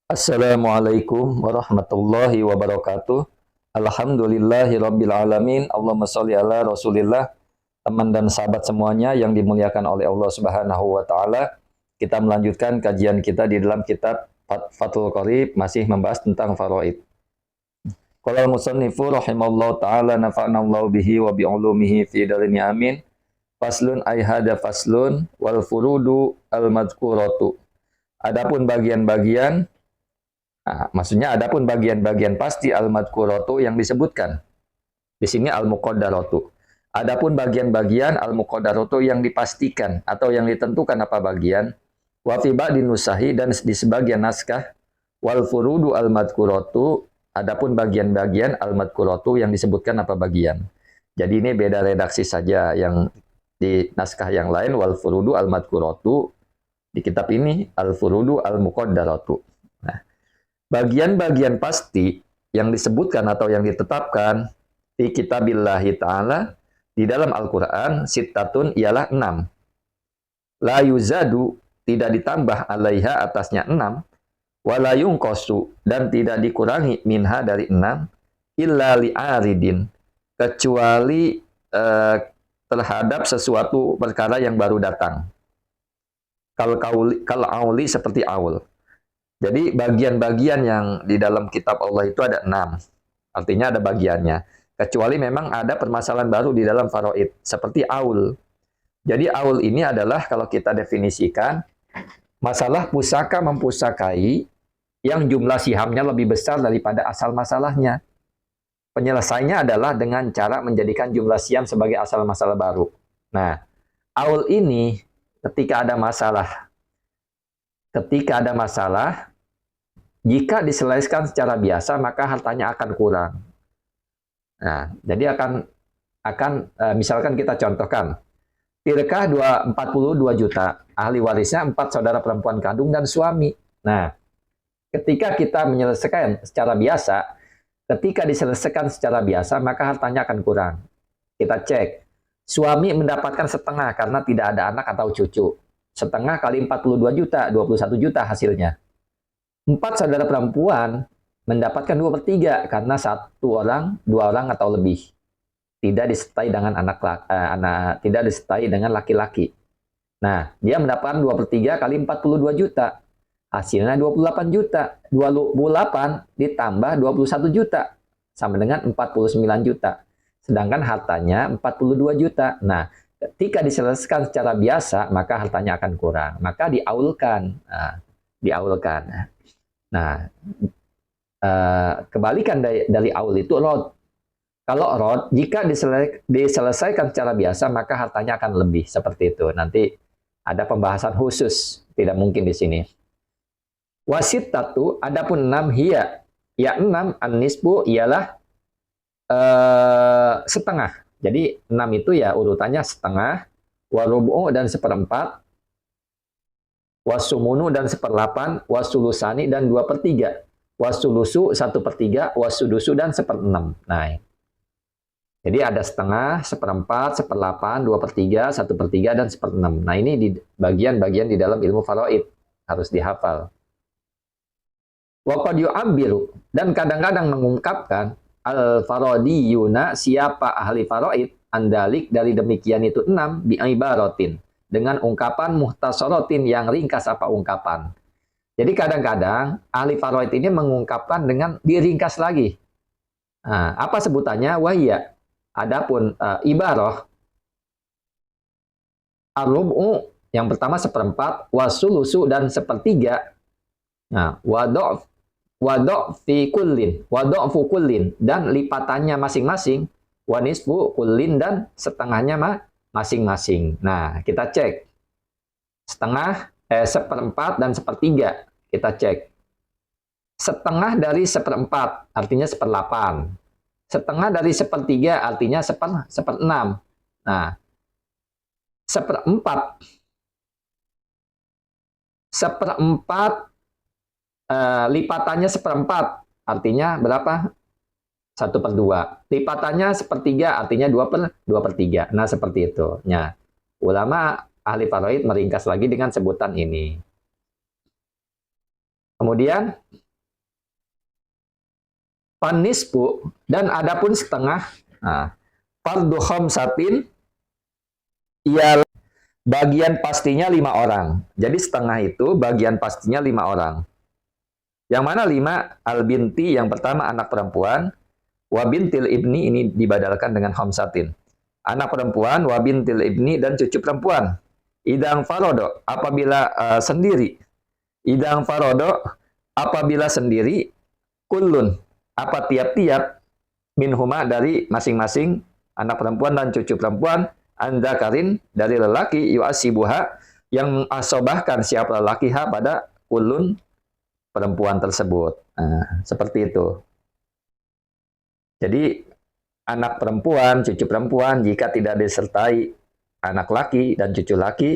Assalamualaikum warahmatullahi wabarakatuh. Alhamdulillahi rabbil alamin. Allahumma sholli ala Rasulillah. Teman dan sahabat semuanya yang dimuliakan oleh Allah Subhanahu wa taala. Kita melanjutkan kajian kita di dalam kitab Fathul Qorib masih membahas tentang faraid. Qala al-musannifu rahimallahu taala nafa'nallahu bihi wa bi ulumihi fi darini amin. Faslun ay hada faslun wal furudu al-madhkuratu. Adapun bagian-bagian. Nah, maksudnya adapun bagian-bagian pasti al-madhkuratu yang disebutkan. Di sini al-muqaddaratu. Adapun bagian-bagian al-muqaddaratu yang dipastikan atau yang ditentukan apa bagian. Wa fi ba'din nusahi, dan di sebagian naskah. Wal furudu al-madhkuratu. Adapun bagian-bagian al-madhkuratu yang disebutkan apa bagian. Jadi ini beda redaksi saja, yang di naskah yang lain wal furudu al-madhkuratu, di kitab ini al-furudu al-muqaddaratu. Nah, bagian-bagian pasti yang disebutkan atau yang ditetapkan di kitabillahi ta'ala, di dalam Al-Quran, sittatun ialah 6. La yuzadu, tidak ditambah, alaiha atasnya 6. Wala yungkosu, dan tidak dikurangi, minha dari 6. Illa li'aridin, kecuali terhadap sesuatu perkara yang baru datang. Kalau auli seperti aul. Jadi bagian-bagian yang di dalam kitab Allah itu ada 6. Artinya ada bagiannya. Kecuali memang ada permasalahan baru di dalam faraid. Seperti aul. Jadi aul ini adalah kalau kita definisikan, masalah pusaka mempusakai yang jumlah sihamnya lebih besar daripada asal masalahnya. Penyelesaiannya adalah dengan cara menjadikan jumlah siam sebagai asal masalah baru. Nah, aul ini ketika ada masalah, jika diselesaikan secara biasa, maka hartanya akan kurang. Nah, jadi misalkan kita contohkan, Tirkah 42 juta, ahli warisnya 4 saudara perempuan kandung dan suami. Nah, ketika kita menyelesaikan secara biasa, maka hartanya akan kurang. Kita cek, suami mendapatkan setengah karena tidak ada anak atau cucu. Setengah kali 42 juta, 21 juta hasilnya. 4 saudara perempuan mendapatkan 2/3 karena 2 orang atau lebih. Tidak disertai dengan tidak disertai dengan laki-laki. Nah, dia mendapatkan 2/3 kali 42 juta. Hasilnya 28 juta. 28 ditambah 21 juta. Sama dengan 49 juta. Sedangkan hartanya 42 juta. Nah, ketika diselesaikan secara biasa, maka hartanya akan kurang. Maka diaulkan. Nah, kebalikan dari aul itu rod. Kalau rod, jika diselesaikan secara biasa, maka hartanya akan lebih. Seperti itu. Nanti ada pembahasan khusus. Tidak mungkin di sini. Wasittatu, adapun 6 hiya. Ya 6, an-nisbu ialah setengah. Jadi 6 itu ya urutannya setengah, warubu dan seperempat, wasumunu dan seperlapan, wasulusani dan 2/3, wasulusu 1/3, wasudusu dan 1/6. Nah, jadi ada setengah, seperempat, seperlapan, 2/3, 1/3 dan 1/6. Nah, ini di bagian-bagian di dalam ilmu faraid harus dihafal. Waqad yu'abbiru, dan kadang-kadang mengungkapkan al-faradiyuna, siapa ahli faraid, andalik dari demikian itu 6, bi'ibaratin, dengan ungkapan muhtasaratin, yang ringkas apa ungkapan. Jadi kadang-kadang ahli faraid ini mengungkapkan dengan diringkas lagi. Nah, apa sebutannya? Wahya. Adapun ibarah, ar-rub'u, yang pertama seperempat, wasulusu dan 1/3. Nah, wada'fu kullin, dan lipatannya masing-masing, wanisfu kullin, dan setengahnya masing-masing. Nah, kita cek. Seperempat dan 1/3. Kita cek. Setengah dari 1/4 artinya 1/8. Setengah dari 1/3 artinya 1/6. Nah, 1/4 lipatannya 1/4 artinya berapa? 1/2. Lipatannya 1/3 artinya 2/3. Nah, seperti itu. Nah, ulama ahli faraid meringkas lagi dengan sebutan ini. Kemudian panispu dan adapun setengah. Nah, fardu khamsatin ialah bagian pastinya 5 orang. Jadi setengah itu bagian pastinya 5 orang. Yang mana 5? Al-binti yang pertama anak perempuan, wabintil ibni ini dibadalkan dengan khamsatin. Anak perempuan, wabintil ibni dan cucu perempuan. Idang farodo apabila sendiri. Idang farodo apabila sendiri, kullun apa tiap-tiap minhuma dari masing-masing anak perempuan dan cucu perempuan, andakarin dari lelaki, yu'asibuha yang mengasobahkan siapa lelaki ha pada kulun perempuan tersebut. Nah, seperti itu. Jadi anak perempuan, cucu perempuan jika tidak disertai anak laki dan cucu laki,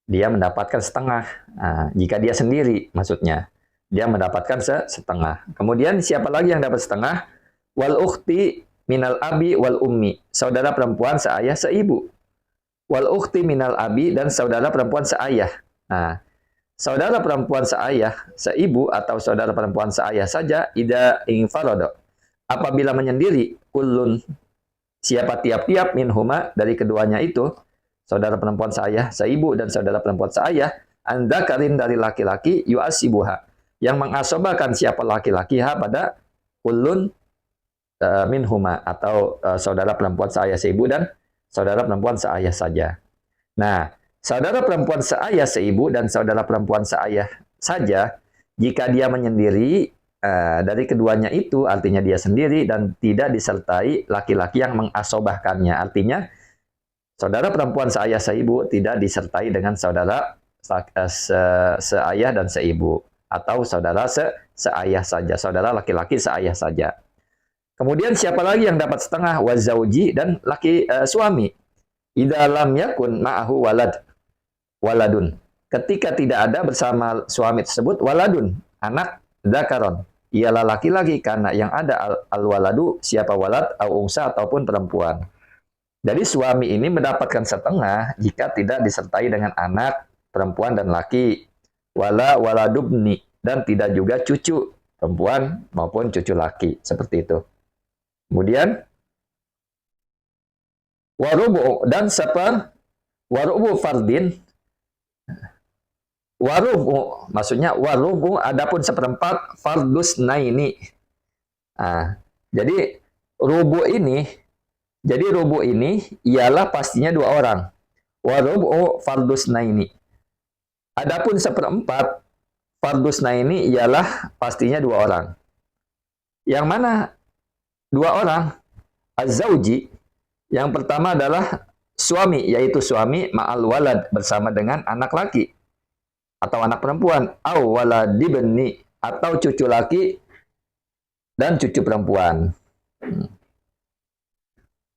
dia mendapatkan setengah. Nah, jika dia sendiri maksudnya, dia mendapatkan setengah. Kemudian siapa lagi yang dapat setengah? Wal ukhti minal abi wal ummi, saudara perempuan seayah seibu. Wal ukhti minal abi dan saudara perempuan seayah. Nah, saudara perempuan seayah seibu atau saudara perempuan seayah saja ida ingfarodo. Apabila menyendiri kulun siapa tiap-tiap minhuma dari keduanya itu, saudara perempuan seayah seibu dan saudara perempuan seayah, andakarin dari laki-laki yu'asibuha yang mengasobakan siapa laki-laki ha pada kulun minhuma atau saudara perempuan seayah seibu dan saudara perempuan seayah saja. Nah, saudara perempuan seayah seibu dan saudara perempuan seayah saja, jika dia menyendiri dari keduanya itu, artinya dia sendiri dan tidak disertai laki-laki yang mengasobahkannya. Artinya, saudara perempuan seayah seibu tidak disertai dengan saudara seayah dan seibu. Atau saudara seayah saja, saudara laki-laki seayah saja. Kemudian siapa lagi yang dapat setengah? Wazauji dan laki suami. Idza lam yakun ma'ahu waladun. Ketika tidak ada bersama suami tersebut waladun, anak dzakaron. Ialah laki-laki karena yang ada al-waladu siapa walad au unsa ataupun perempuan. Jadi suami ini mendapatkan setengah jika tidak disertai dengan anak perempuan dan laki. Wala waladubni dan tidak juga cucu perempuan maupun cucu laki, seperti itu. Kemudian warubu dan warubu fardin. Warubu maksudnya warubu adapun seperempat fardus naini. Nah, jadi rubu ini ialah pastinya 2 orang. Warubu fardus naini. Adapun seperempat fardus naini ialah pastinya 2 orang. Yang mana 2 orang? Az-zauji. Yang pertama adalah suami, yaitu suami ma'al walad bersama dengan anak laki atau anak perempuan, au waladibni atau cucu laki dan cucu perempuan.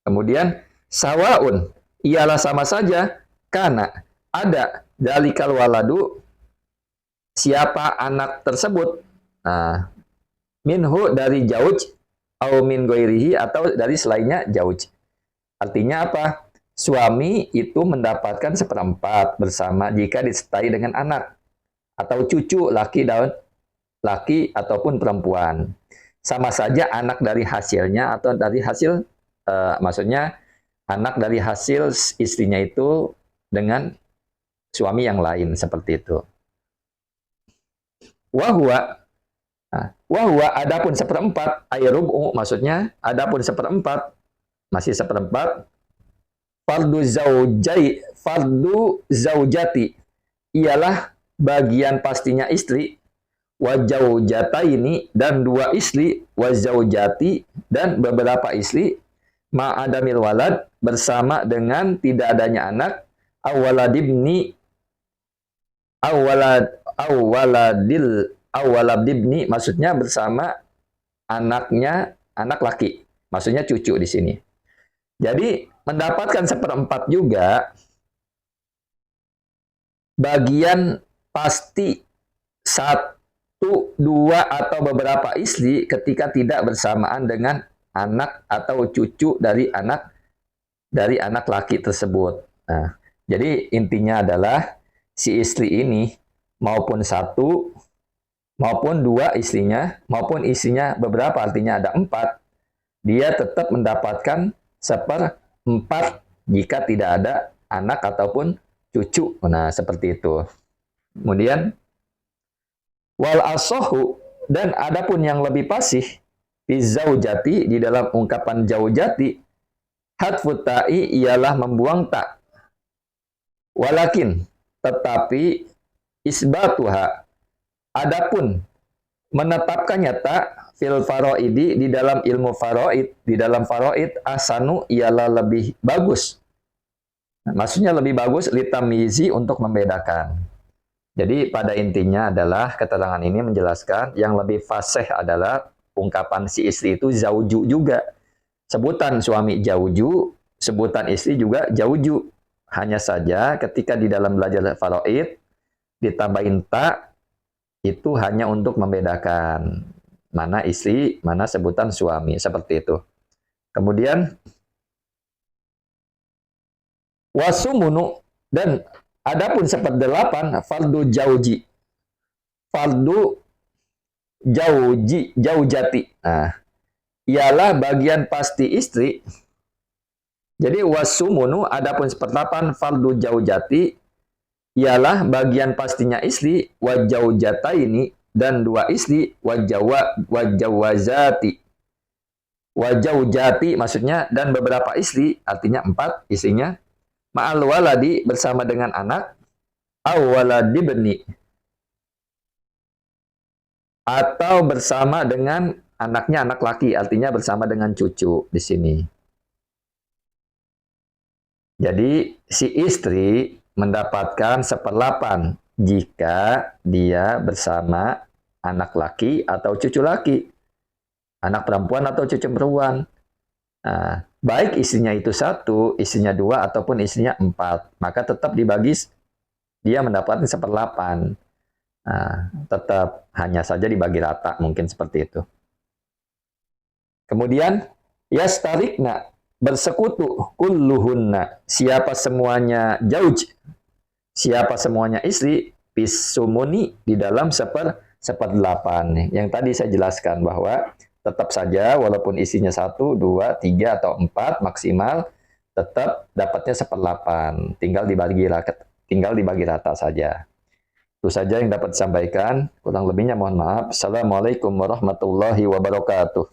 Kemudian sawaun ialah sama saja karena ada dalikal waladu siapa anak tersebut. Nah, minhu dari jauj au min goirihi atau dari selainnya jauj. Artinya apa? Suami itu mendapatkan seperempat bersama jika disertai dengan anak atau cucu laki ataupun perempuan. Sama saja anak dari hasilnya atau dari hasil maksudnya anak dari hasil istrinya itu dengan suami yang lain seperti itu. Wahwa adapun seperempat ayrubu maksudnya adapun seperempat masih seperempat fardu zaujati ialah bagian pastinya istri wajaujataini dan 2 istri wazaujati dan beberapa istri ma'adamil walad bersama dengan tidak adanya anak awaladibni awaladibni maksudnya bersama anaknya anak laki maksudnya cucu di sini. Jadi mendapatkan seperempat juga bagian pasti 1, 2 atau beberapa istri ketika tidak bersamaan dengan anak atau cucu dari anak laki tersebut. Nah, jadi intinya adalah si istri ini maupun 1 maupun dua istrinya, maupun istrinya beberapa, artinya ada 4, dia tetap mendapatkan seperempat jika tidak ada anak ataupun cucu. Nah, seperti itu. Kemudian, wal asohu, dan adapun yang lebih fasih, fizaujati, di dalam ungkapan jaujati, hadfut ta'i ialah membuang tak. Walakin, tetapi isbatuha, adapun menetapkannya tak fil faroidi, di dalam ilmu faroid, di dalam faroid, asanu ialah lebih bagus. Nah, maksudnya lebih bagus litamizi, untuk membedakan. Jadi pada intinya adalah keterangan ini menjelaskan yang lebih fasih adalah ungkapan si istri itu zauju juga. Sebutan suami jauju, sebutan istri juga jauju. Hanya saja ketika di dalam belajar faraid ditambahin tak, itu hanya untuk membedakan mana istri, mana sebutan suami, seperti itu. Kemudian wasumunu, dan adapun seperdelapan fardu jauji. Fardu jaujati. Nah, ialah bagian pasti istri. Jadi wasumunu, adapun seperdelapan fardu jaujati ialah bagian pastinya istri, wajaujataini, dan dua istri, wajawazati. Wajaujati maksudnya dan beberapa istri, artinya 4 istrinya, ma'al waladi, bersama dengan anak, awwaladibni, atau bersama dengan anaknya, anak laki, artinya bersama dengan cucu di sini. Jadi si istri mendapatkan 1/8 jika dia bersama anak laki atau cucu laki, anak perempuan atau cucu perempuan. Nah, baik istrinya itu 1, istrinya 2, ataupun istrinya 4, maka tetap dibagi, dia mendapatkan 1/8. Nah, tetap hanya saja dibagi rata, mungkin seperti itu. Kemudian yastarikna, bersekutu, kulluhunna, siapa semuanya jauj, siapa semuanya istri, pisumuni, di dalam 1/8. Yang tadi saya jelaskan bahwa tetap saja walaupun isinya 1, 2, 3, atau 4 maksimal, tetap dapatnya 1/8. Tinggal dibagi rata saja. Itu saja yang dapat disampaikan. Kurang lebihnya mohon maaf. Assalamualaikum warahmatullahi wabarakatuh.